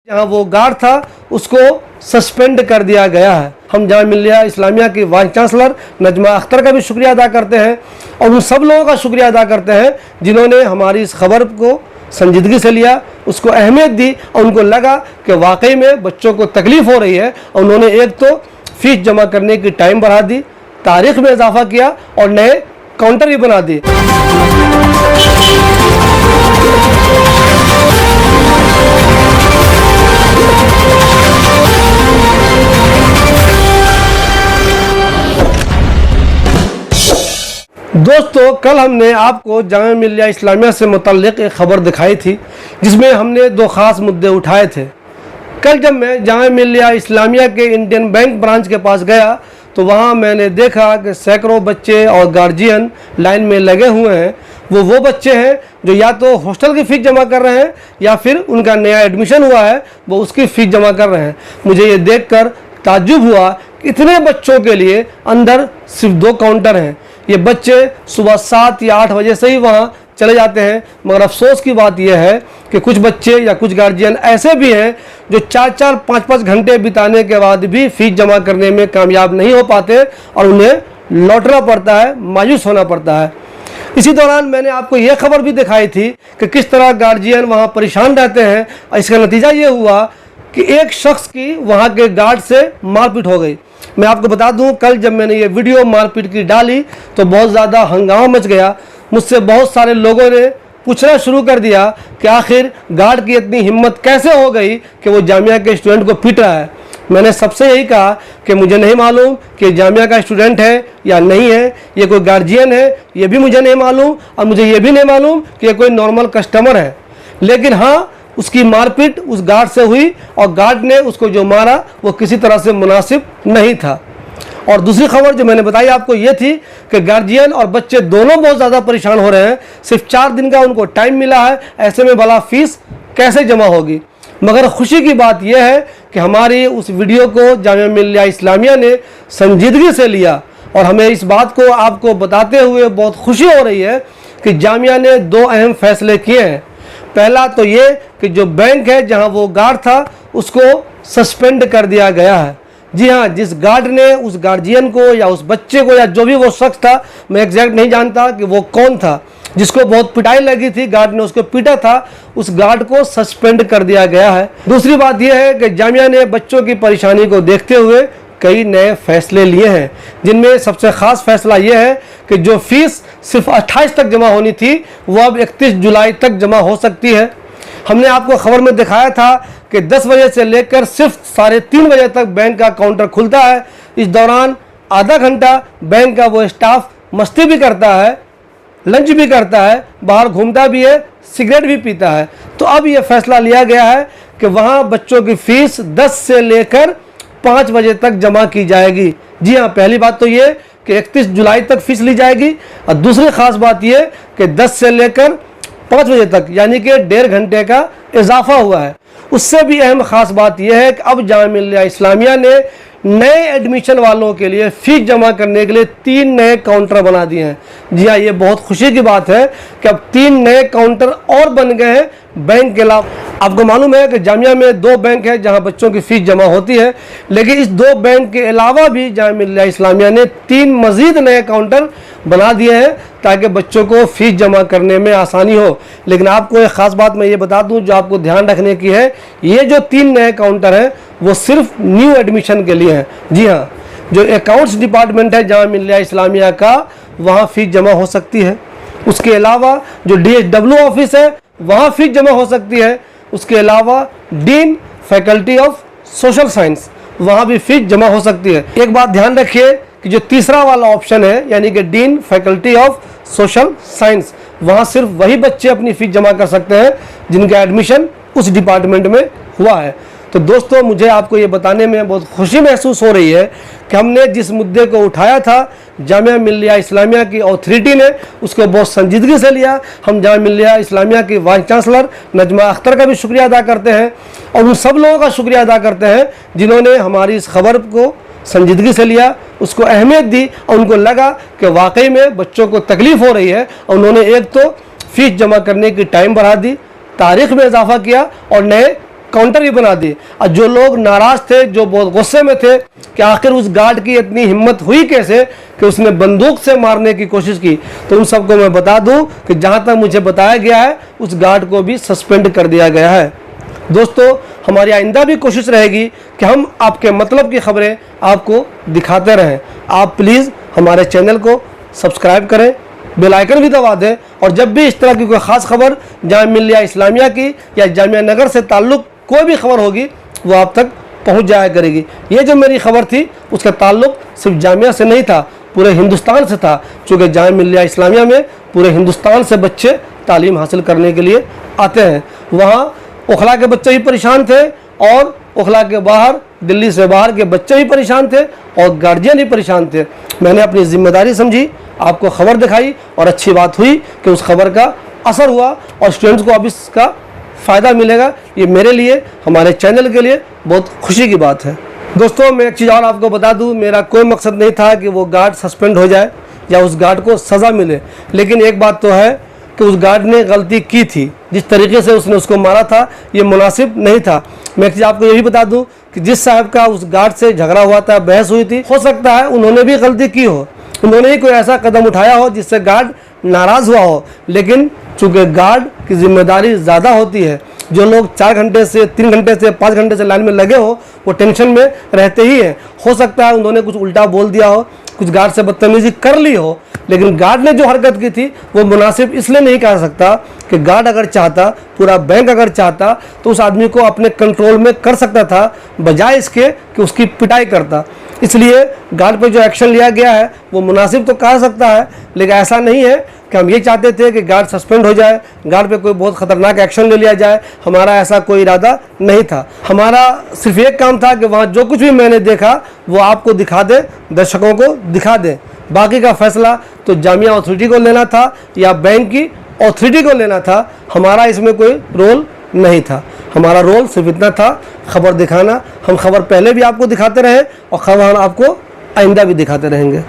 जहाँ वो गार्ड था उसको सस्पेंड कर दिया गया है। हम जामिया मिल्लिया इस्लामिया की वाइस चांसलर नजमा अख्तर का भी शुक्रिया अदा करते हैं और उन सब लोगों का शुक्रिया अदा करते हैं जिन्होंने हमारी इस खबर को संजीदगी से लिया, उसको अहमियत दी और उनको लगा कि वाकई में बच्चों को तकलीफ़ हो रही है और उन्होंने एक तो फ़ीस जमा करने की टाइम बढ़ा दी, तारीख में इजाफा किया और नए काउंटर भी बना दिए। दोस्तों, कल हमने आपको जामिया मिल्लिया इस्लामिया से मुतल्लिक़ एक ख़बर दिखाई थी जिसमें हमने दो ख़ास मुद्दे उठाए थे। कल जब मैं जामिया मिल्लिया इस्लामिया के इंडियन बैंक ब्रांच के पास गया तो वहाँ मैंने देखा कि सैकड़ों बच्चे और गार्जियन लाइन में लगे हुए हैं। वो बच्चे हैं जो या तो हॉस्टल की फ़ीस जमा कर रहे हैं या फिर उनका नया एडमिशन हुआ है वो उसकी फ़ीस जमा कर रहे हैं। मुझे ये देखकर ताज्जुब हुआ कि इतने बच्चों के लिए अंदर सिर्फ 2 काउंटर हैं। ये बच्चे सुबह 7 या 8 बजे से ही वहाँ चले जाते हैं, मगर अफसोस की बात यह है कि कुछ बच्चे या कुछ गार्जियन ऐसे भी हैं जो 4-4, 5-5 घंटे बिताने के बाद भी फ़ीस जमा करने में कामयाब नहीं हो पाते और उन्हें लौटना पड़ता है, मायूस होना पड़ता है। इसी दौरान मैंने आपको यह खबर भी दिखाई थी कि किस तरह गार्जियन वहाँ परेशान रहते हैं और इसका नतीजा ये हुआ कि एक शख्स की वहाँ के गार्ड से मारपीट हो गई। मैं आपको बता दूं, कल जब मैंने ये वीडियो मारपीट की डाली तो बहुत ज़्यादा हंगामा मच गया। मुझसे बहुत सारे लोगों ने पूछना शुरू कर दिया कि आखिर गार्ड की इतनी हिम्मत कैसे हो गई कि वो जामिया के स्टूडेंट को पीट रहा है। मैंने सबसे यही कहा कि मुझे नहीं मालूम कि जामिया का स्टूडेंट है या नहीं है, ये कोई गार्जियन है ये भी मुझे नहीं मालूम और मुझे ये भी नहीं मालूम कि ये कोई नॉर्मल कस्टमर है। लेकिन हाँ, उसकी मारपीट उस गार्ड से हुई और गार्ड ने उसको जो मारा वो किसी तरह से मुनासिब नहीं था। और दूसरी खबर जो मैंने बताई आपको ये थी कि गार्जियन और बच्चे दोनों बहुत ज़्यादा परेशान हो रहे हैं। सिर्फ 4 दिन का उनको टाइम मिला है, ऐसे में भला फ़ीस कैसे जमा होगी। मगर खुशी की बात यह है कि हमारी उस वीडियो को जामिया मिल्लिया इस्लामिया ने संजीदगी से लिया और हमें इस बात को आपको बताते हुए बहुत खुशी हो रही है कि जामिया ने 2 अहम फैसले किए हैं। पहला तो ये कि जो बैंक है जहां वो गार्ड था उसको सस्पेंड कर दिया गया है। जी हाँ, जिस गार्ड ने उस गार्जियन को या उस बच्चे को या जो भी वो शख्स था, मैं एग्जैक्ट नहीं जानता कि वो कौन था, जिसको बहुत पिटाई लगी थी, गार्ड ने उसको पीटा था, उस गार्ड को सस्पेंड कर दिया गया है। दूसरी बात यह है कि जामिया ने बच्चों की परेशानी को देखते हुए कई नए फैसले लिए हैं, जिनमें सबसे ख़ास फैसला यह है कि जो फ़ीस सिर्फ 28 तक जमा होनी थी वो अब 31 जुलाई तक जमा हो सकती है। हमने आपको खबर में दिखाया था कि 10 बजे से लेकर सिर्फ 3:30 बजे तक बैंक का काउंटर खुलता है। इस दौरान आधा घंटा बैंक का वो स्टाफ मस्ती भी करता है, लंच भी करता है, बाहर घूमता भी है, सिगरेट भी पीता है। तो अब ये फैसला लिया गया है कि वहाँ बच्चों की फ़ीस 10 से लेकर 5 बजे तक जमा की जाएगी। जी हाँ, पहली बात तो ये कि 31 जुलाई तक फ़ीस ली जाएगी और दूसरी ख़ास बात ये कि 10 से लेकर 5 बजे तक यानी कि 1.5 घंटे का इजाफा हुआ है। उससे भी अहम ख़ास बात यह है कि अब जामिया मिल्लिया इस्लामिया ने नए एडमिशन वालों के लिए फ़ीस जमा करने के लिए 3 नए काउंटर बना दिए हैं। जी हाँ, ये बहुत खुशी की बात है कि अब 3 नए काउंटर और बन गए हैं बैंक के अलावा। आपको मालूम है कि जामिया में 2 बैंक हैं जहां बच्चों की फ़ीस जमा होती है, लेकिन इस 2 बैंक के अलावा भी जामिया मिल्लिया इस्लामिया ने 3 मज़ीद नए काउंटर बना दिए हैं ताकि बच्चों को फ़ीस जमा करने में आसानी हो। लेकिन आपको एक ख़ास बात मैं ये बता दूं जो आपको ध्यान रखने की है, ये जो 3 नए काउंटर हैं वो सिर्फ न्यू एडमिशन के लिए हैं। जी हाँ, जो अकाउंट्स डिपार्टमेंट है जामिया मिल्लिया इस्लामिया का, वहाँ फ़ीस जमा हो सकती है। उसके अलावा जो DHW ऑफिस है वहाँ फ़ीस जमा हो सकती है। उसके अलावा dean faculty of social science, वहाँ भी फ़ीस जमा हो सकती है। एक बात ध्यान रखिए कि जो तीसरा वाला ऑप्शन है यानी कि dean faculty of social science, वहाँ सिर्फ वही बच्चे अपनी फ़ीस जमा कर सकते हैं जिनका एडमिशन उस डिपार्टमेंट में हुआ है। तो दोस्तों, मुझे आपको ये बताने में बहुत खुशी महसूस हो रही है कि हमने जिस मुद्दे को उठाया था जामिया मिल्लिया इस्लामिया की अथॉरिटी ने उसको बहुत संजीदगी से लिया। हम जामिया मिल्लिया इस्लामिया की वाइस चांसलर नजमा अख्तर का भी शुक्रिया अदा करते हैं और उन सब लोगों का शुक्रिया अदा करते हैं जिन्होंने हमारी इस खबर को संजीदगी से लिया, उसको अहमियत दी और उनको लगा कि वाकई में बच्चों को तकलीफ़ हो रही है और उन्होंने एक तो फ़ीस जमा करने की टाइम बढ़ा दी, तारीख में इजाफा किया और नए काउंटर भी बना दिए। और जो लोग नाराज़ थे, जो बहुत गुस्से में थे कि आखिर उस गार्ड की इतनी हिम्मत हुई कैसे कि उसने बंदूक से मारने की कोशिश की, तो उन सबको मैं बता दूं कि जहां तक मुझे बताया गया है उस गार्ड को भी सस्पेंड कर दिया गया है। दोस्तों, हमारी आइंदा भी कोशिश रहेगी कि हम आपके मतलब की खबरें आपको दिखाते रहें। आप प्लीज़ हमारे चैनल को सब्सक्राइब करें, बेल आइकन भी दबा दें, और जब भी इस तरह की कोई ख़ास खबर जामिया मिल्लिया इस्लामिया की या जामिया नगर से ताल्लुक़ कोई भी खबर होगी वो आप तक पहुंच जाया करेगी। ये जो मेरी खबर थी उसका ताल्लुक़ सिर्फ जामिया से नहीं था, पूरे हिंदुस्तान से था, चूँकि जामिया मिल्लिया इस्लामिया में पूरे हिंदुस्तान से बच्चे तालीम हासिल करने के लिए आते हैं। वहाँ ओखला के बच्चे भी परेशान थे और ओखला के बाहर, दिल्ली से बाहर के बच्चे भी परेशान थे और गार्जियन भी परेशान थे। मैंने अपनी जिम्मेदारी समझी, आपको खबर दिखाई और अच्छी बात हुई कि उस खबर का असर हुआ और स्टूडेंट्स को अब इसका फ़ायदा मिलेगा। ये मेरे लिए, हमारे चैनल के लिए बहुत खुशी की बात है। दोस्तों, मैं एक चीज़ और आपको बता दूं, मेरा कोई मकसद नहीं था कि वो गार्ड सस्पेंड हो जाए या उस गार्ड को सज़ा मिले, लेकिन एक बात तो है कि उस गार्ड ने गलती की थी। जिस तरीके से उसने उसको मारा था ये मुनासिब नहीं था। मैं एक चीज़ आपको ये भी बता दूं कि जिस साहब का उस गार्ड से झगड़ा हुआ था, बहस हुई थी, हो सकता है उन्होंने भी गलती की हो, उन्होंने ही कोई ऐसा कदम उठाया हो जिससे गार्ड नाराज़ हुआ हो। लेकिन चूँकि गार्ड की जिम्मेदारी ज़्यादा होती है, जो लोग 4 घंटे से 3 घंटे से 5 घंटे से लाइन में लगे हो वो टेंशन में रहते ही हैं। हो सकता है उन्होंने कुछ उल्टा बोल दिया हो, कुछ गार्ड से बदतमीजी कर ली हो, लेकिन गार्ड ने जो हरकत की थी वो मुनासिब इसलिए नहीं कह सकता कि गार्ड अगर चाहता, पूरा बैंक अगर चाहता तो उस आदमी को अपने कंट्रोल में कर सकता था, बजाय इसके कि उसकी पिटाई करता। इसलिए गार्ड पर जो एक्शन लिया गया है वो मुनासिब तो कह सकता है, लेकिन ऐसा नहीं है कि हम ये चाहते थे कि गार्ड सस्पेंड हो जाए, गार्ड पे कोई बहुत ख़तरनाक एक्शन ले लिया जाए। हमारा ऐसा कोई इरादा नहीं था। हमारा सिर्फ एक काम था कि वहाँ जो कुछ भी मैंने देखा वो आपको दिखा दे, दर्शकों को दिखा दे। बाकी का फैसला तो जामिया अथॉरिटी को लेना था या बैंक की अथॉरिटी को लेना था। हमारा इसमें कोई रोल नहीं था। हमारा रोल सिर्फ इतना था, खबर दिखाना। हम खबर पहले भी आपको दिखाते रहे और खबर आपको आइंदा भी दिखाते रहेंगे।